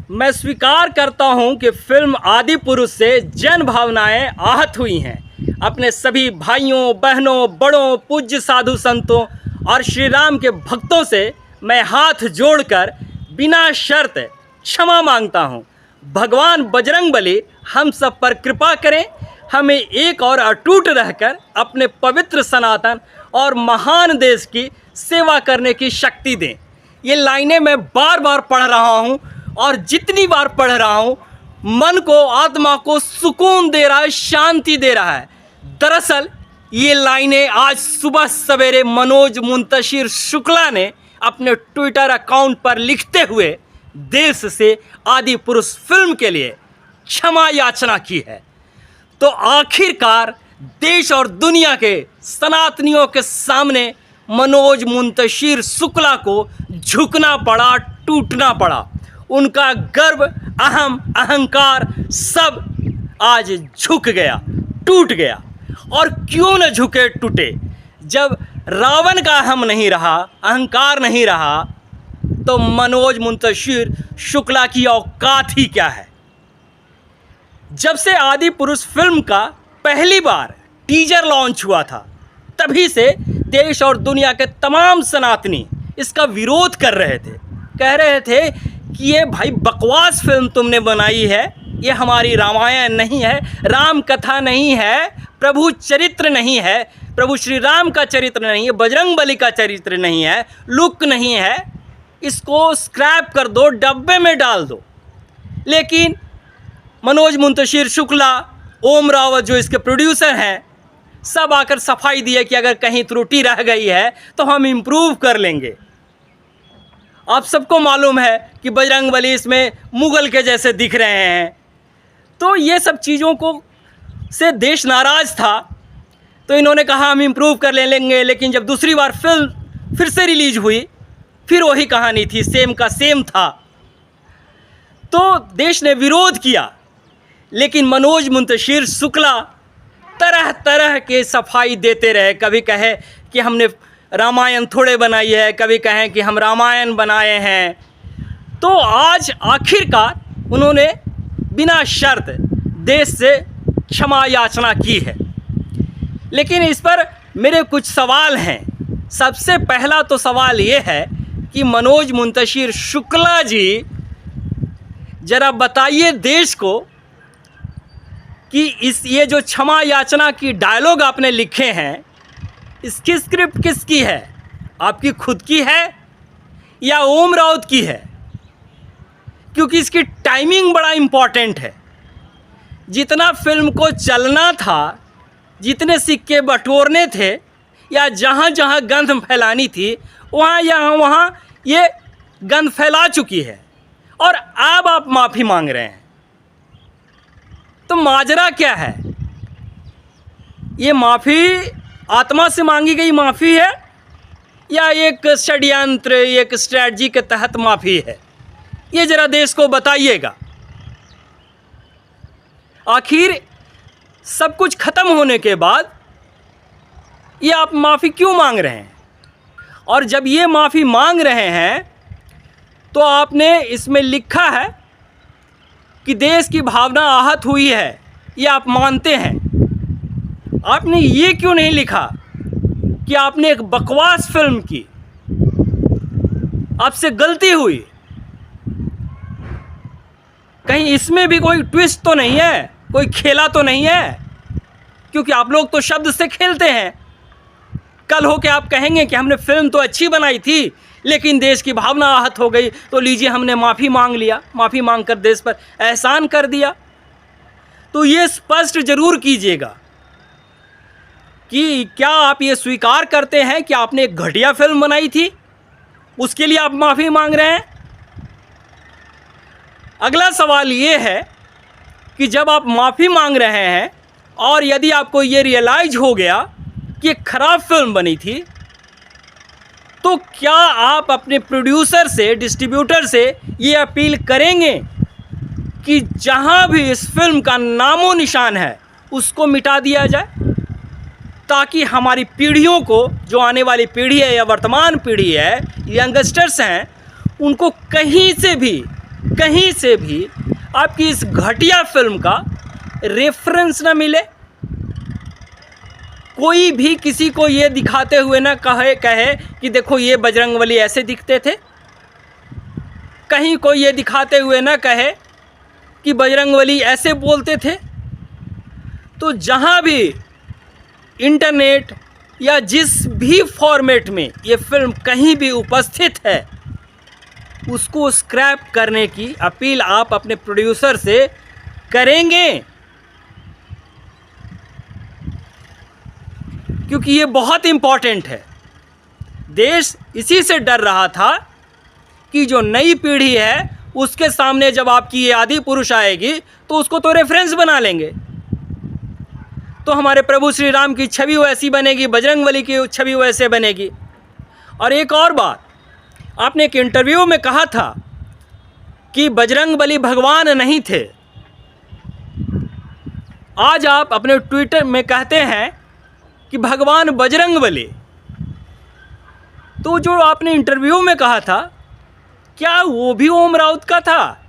मैं स्वीकार करता हूं कि फिल्म आदि पुरुष से जन भावनाएं आहत हुई हैं। अपने सभी भाइयों, बहनों, बड़ों, पूज्य साधु संतों और श्री राम के भक्तों से मैं हाथ जोड़कर बिना शर्त क्षमा मांगता हूं। भगवान बजरंगबली हम सब पर कृपा करें, हमें एक और अटूट रहकर अपने पवित्र सनातन और महान देश की सेवा करने की शक्ति दें। ये लाइनें मैं बार बार पढ़ रहा हूँ और जितनी बार पढ़ रहा हूँ मन को, आत्मा को सुकून दे रहा है, शांति दे रहा है। दरअसल ये लाइनें आज सुबह सवेरे मनोज मुंतशिर शुक्ला ने अपने ट्विटर अकाउंट पर लिखते हुए देश से आदि पुरुष फिल्म के लिए क्षमा याचना की है। तो आखिरकार देश और दुनिया के सनातनियों के सामने मनोज मुंतशिर शुक्ला को झुकना पड़ा, टूटना पड़ा। उनका गर्व, अहंकार सब आज झुक गया, टूट गया। और क्यों न झुके, टूटे। जब रावण का अहम नहीं रहा, अहंकार नहीं रहा, तो मनोज मुंतशिर शुक्ला की औकात ही क्या है। जब से आदि पुरुष फिल्म का पहली बार टीजर लॉन्च हुआ था, तभी से देश और दुनिया के तमाम सनातनी इसका विरोध कर रहे थे। कह रहे थे कि ये भाई बकवास फिल्म तुमने बनाई है, ये हमारी रामायण नहीं है, राम कथा नहीं है, प्रभु चरित्र नहीं है, प्रभु श्री राम का चरित्र नहीं है, बजरंगबली का चरित्र नहीं है, लुक नहीं है, इसको स्क्रैप कर दो, डब्बे में डाल दो। लेकिन मनोज मुंतशिर शुक्ला, ओम रावत जो इसके प्रोड्यूसर हैं, सब आकर सफाई दिए कि अगर कहीं त्रुटि रह गई है तो हम इम्प्रूव कर लेंगे। आप सबको मालूम है कि बजरंगबली इसमें मुगल के जैसे दिख रहे हैं। तो ये सब चीज़ों को से देश नाराज़ था, तो इन्होंने कहा हम इम्प्रूव कर लेंगे। लेकिन जब दूसरी बार फिल्म फिर से रिलीज हुई, फिर वही कहानी थी, सेम का सेम था। तो देश ने विरोध किया। लेकिन मनोज मुंतशिर शुक्ला तरह तरह के सफाई देते रहे। कभी कहे कि हमने रामायण थोड़े बनाई है, कभी कहें कि हम रामायण बनाए हैं। तो आज आखिरकार उन्होंने बिना शर्त देश से क्षमा याचना की है। लेकिन इस पर मेरे कुछ सवाल हैं। सबसे पहला तो सवाल ये है कि मनोज मुंतशिर शुक्ला जी ज़रा बताइए देश को कि ये जो क्षमा याचना की डायलॉग आपने लिखे हैं, इसकी स्क्रिप्ट किसकी है? आपकी खुद की है या ओम राउत की है? क्योंकि इसकी टाइमिंग बड़ा इम्पॉर्टेंट है। जितना फिल्म को चलना था, जितने सिक्के बटोरने थे या जहाँ जहाँ गंध फैलानी थी, वहाँ ये गंध फैला चुकी है और अब आप माफ़ी मांग रहे हैं। तो माजरा क्या है? ये माफ़ी आत्मा से मांगी गई माफ़ी है या एक षड्यंत्र, एक स्ट्रैटेजी के तहत माफ़ी है? ये ज़रा देश को बताइएगा। आखिर सब कुछ ख़त्म होने के बाद ये आप माफ़ी क्यों मांग रहे हैं? और जब ये माफ़ी मांग रहे हैं तो आपने इसमें लिखा है कि देश की भावना आहत हुई है, ये आप मानते हैं। आपने ये क्यों नहीं लिखा कि आपने एक बकवास फिल्म की, आपसे गलती हुई? कहीं इसमें भी कोई ट्विस्ट तो नहीं है, कोई खेला तो नहीं है? क्योंकि आप लोग तो शब्द से खेलते हैं। कल हो के आप कहेंगे कि हमने फिल्म तो अच्छी बनाई थी लेकिन देश की भावना आहत हो गई, तो लीजिए हमने माफ़ी मांग लिया, माफ़ी मांगकर देश पर एहसान कर दिया। तो ये स्पष्ट जरूर कीजिएगा कि क्या आप ये स्वीकार करते हैं कि आपने एक घटिया फिल्म बनाई थी, उसके लिए आप माफ़ी मांग रहे हैं? अगला सवाल ये है कि जब आप माफ़ी मांग रहे हैं और यदि आपको ये रियलाइज हो गया कि एक ख़राब फिल्म बनी थी, तो क्या आप अपने प्रोड्यूसर से, डिस्ट्रीब्यूटर से ये अपील करेंगे कि जहां भी इस फिल्म का नामो निशान है उसको मिटा दिया जाए, ताकि हमारी पीढ़ियों को, जो आने वाली पीढ़ी है या वर्तमान पीढ़ी है, यंगस्टर्स हैं, उनको कहीं से भी कहीं से भी आपकी इस घटिया फिल्म का रेफरेंस ना मिले। कोई भी किसी को ये दिखाते हुए ना कहे कि देखो ये बजरंगबली ऐसे दिखते थे। कहीं कोई ये दिखाते हुए ना कहे कि बजरंगबली ऐसे बोलते थे। तो जहाँ भी इंटरनेट या जिस भी फॉर्मेट में ये फिल्म कहीं भी उपस्थित है, उसको स्क्रैप करने की अपील आप अपने प्रोड्यूसर से करेंगे, क्योंकि ये बहुत इम्पॉर्टेंट है। देश इसी से डर रहा था कि जो नई पीढ़ी है उसके सामने जब आपकी ये आदि पुरुष आएगी तो उसको तो रेफरेंस बना लेंगे। तो हमारे प्रभु श्री राम की छवि वैसी बनेगी, बजरंगबली की छवि वैसे बनेगी। और एक और बात, आपने एक इंटरव्यू में कहा था कि बजरंगबली भगवान नहीं थे। आज आप अपने ट्विटर में कहते हैं कि भगवान बजरंगबली। तो जो आपने इंटरव्यू में कहा था, क्या वो भी ओम राउत का था?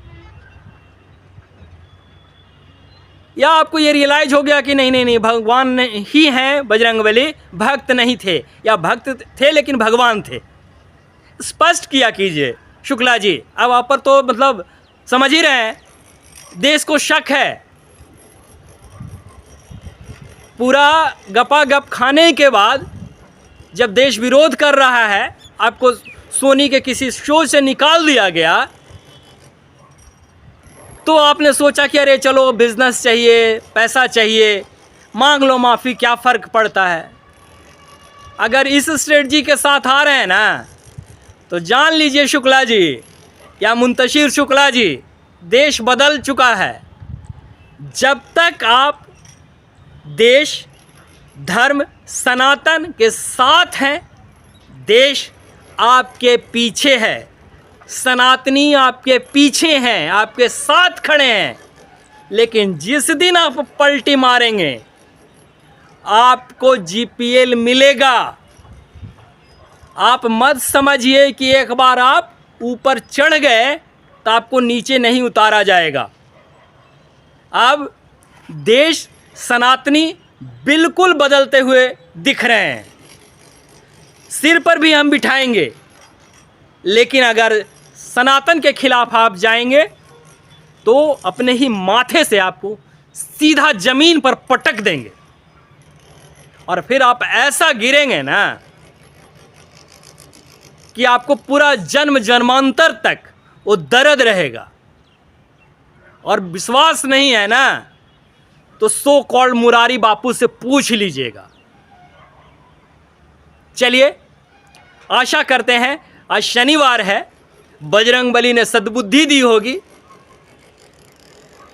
या आपको ये रियलाइज हो गया कि नहीं भगवान ही हैं बजरंगबली, भक्त नहीं थे, या भक्त थे लेकिन भगवान थे? स्पष्ट किया कीजिए शुक्ला जी। अब आप पर तो मतलब समझ ही रहे हैं, देश को शक है। पूरा गपागप खाने के बाद जब देश विरोध कर रहा है, आपको सोनी के किसी शो से निकाल दिया गया, तो आपने सोचा कि अरे चलो बिजनेस चाहिए, पैसा चाहिए, मांग लो माफ़ी, क्या फ़र्क पड़ता है। अगर इस स्ट्रेटजी के साथ आ रहे हैं ना, तो जान लीजिए शुक्ला जी या मुंतशिर शुक्ला जी, देश बदल चुका है। जब तक आप देश, धर्म, सनातन के साथ हैं, देश आपके पीछे है, सनातनी आपके पीछे हैं, आपके साथ खड़े हैं। लेकिन जिस दिन आप पलटी मारेंगे, आपको जीपीएल मिलेगा। आप मत समझिए कि एक बार आप ऊपर चढ़ गए तो आपको नीचे नहीं उतारा जाएगा। अब देश, सनातनी बिल्कुल बदलते हुए दिख रहे हैं। सिर पर भी हम बिठाएंगे, लेकिन अगर सनातन के खिलाफ आप जाएंगे तो अपने ही माथे से आपको सीधा ज़मीन पर पटक देंगे, और फिर आप ऐसा गिरेंगे ना कि आपको पूरा जन्म जन्मांतर तक वो दर्द रहेगा। और विश्वास नहीं है ना, तो सो कॉल्ड मुरारी बापू से पूछ लीजिएगा। चलिए, आशा करते हैं आज शनिवार है, बजरंगबली ने सद्बुद्धि दी होगी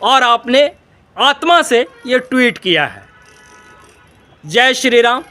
और आपने आत्मा से ये ट्वीट किया है। जय श्री राम।